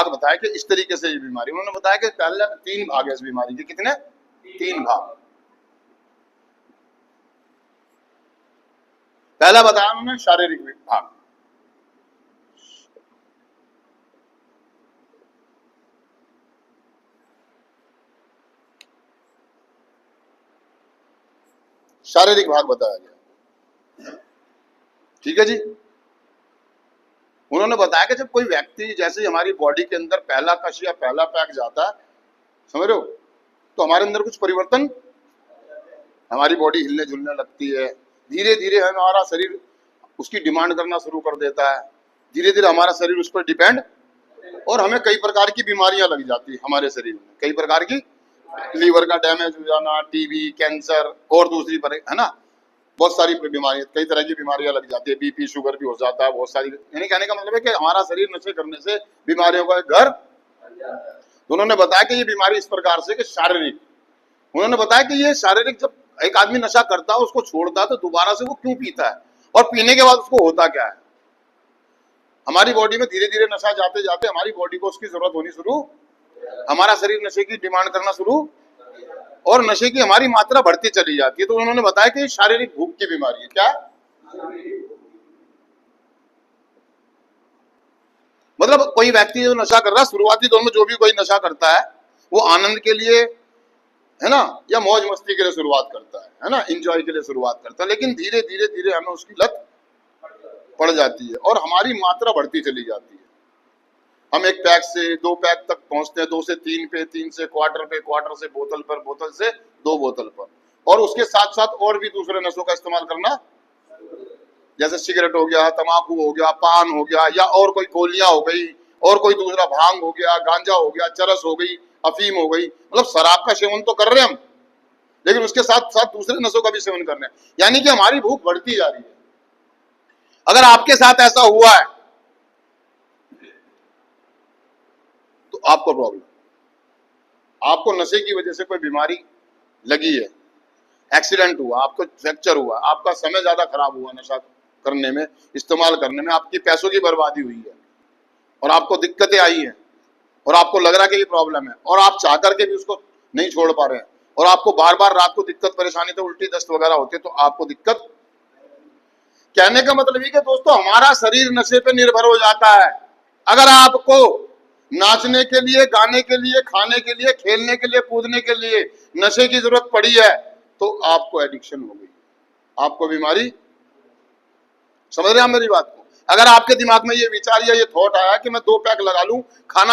भाग बताया कि इस तरीके से ये बीमारी, उन्होंने बताया कि पहले 3 भाग है इस बीमारी के। कितने? 3 भाग। पहला बताया उन्होंने शारीरिक भाग, शारीरिक भाग बताया गया, ठीक है जी। उन्होंने बताया कि जब कोई व्यक्ति, जैसे हमारी बॉडी के अंदर पहला कश या पहला पैक जाता है, समझ रहे हो, तो हमारे अंदर कुछ परिवर्तन, हमारी बॉडी हिलने जुलने लगती है, धीरे धीरे हमारा शरीर उसकी डिमांड करना शुरू कर देता है, धीरे धीरे हमारा शरीर उस पर डिपेंड, और हमें कई प्रकार की बीमारियां लग जाती है हमारे शरीर में, कई प्रकार की, लीवर का डैमेज हो जाना, टीबी, कैंसर और दूसरी पर, है ना, बहुत सारी बीमारियां, कई तरह की बीमारियां लग जाती है, बीपी शुगर भी हो जाता है, बहुत सारी। यानी कहने का मतलब है कि हमारा शरीर नशे करने से बीमारियों का घर। तो उन्होंने बताया कि ये बीमारी इस प्रकार से कि शारीरिक, उन्होंने बताया कि ये शारीरिक, जब एक आदमी नशा करता है उसको छोड़ता है तो दोबारा से वो क्यों पीता है, और पीने के बाद उसको होता क्या है। हमारी बॉडी में धीरे धीरे नशा जाते जाते हमारी बॉडी को उसकी जरूरत होनी शुरू, हमारा शरीर नशे की डिमांड करना शुरू, और नशे की हमारी मात्रा बढ़ती चली जाती है। तो उन्होंने बताया कि शारीरिक भूख की बीमारी है। क्या मतलब? कोई व्यक्ति जो नशा कर रहा है, शुरुआती दौर में जो भी कोई नशा करता है वो आनंद के लिए, है ना, या मौज मस्ती के लिए शुरुआत करता है ना, एंजॉय के लिए शुरुआत करता है, लेकिन धीरे धीरे धीरे हमें उसकी लत पड़ जाती है और हमारी मात्रा बढ़ती चली जाती है। हम 1 पैक से 2 पैक तक पहुंचते हैं, 2 से 3 पे, 3 से क्वार्टर पे, क्वार्टर से बोतल पर, बोतल से 2 बोतल पर, और उसके साथ साथ और भी दूसरे नशों का इस्तेमाल करना, जैसे सिगरेट हो गया, तंबाकू हो गया, पान हो गया, या और कोई गोलियां हो गई, और कोई दूसरा भांग हो गया, गांजा हो गया, चरस हो गई, अफीम हो गई। मतलब शराब का सेवन तो कर रहे हैं हम, लेकिन उसके साथ साथ दूसरे नशों का भी सेवन कर रहे हैं, यानी कि हमारी भूख बढ़ती जा रही है। अगर आपके साथ ऐसा हुआ है तो आपको प्रॉब्लम, आपको नशे की वजह से कोई बीमारी लगी है, एक्सीडेंट हुआ, आपको फ्रैक्चर हुआ, आपका समय ज्यादा खराब हुआ नशा करने में, इस्तेमाल करने में, आपकी पैसों की बर्बादी हुई है, और आपको दिक्कतें आई हैं, और आपको लग रहा है कि ये प्रॉब्लम है, और आप चाह करके भी उसको नहीं छोड़ पा रहे हैं, और आपको बार बार रात को दिक्कत परेशानी, तो उल्टी दस्त वगैरह होते, तो आपको दिक्कत। कहने का मतलब ये कि दोस्तों हमारा शरीर नशे पे निर्भर हो जाता है। अगर आपको नाचने के लिए, गाने के लिए, खाने के लिए, खेलने के लिए, कूदने के लिए नशे की जरूरत पड़ी है तो आपको एडिक्शन हो गई, आपको बीमारी। समझ रहे हैं आप मेरी बात को? अगर आपके दिमाग में ये विचार या ये थॉट आया कि मैं 2 पैक लगा लूं, खाना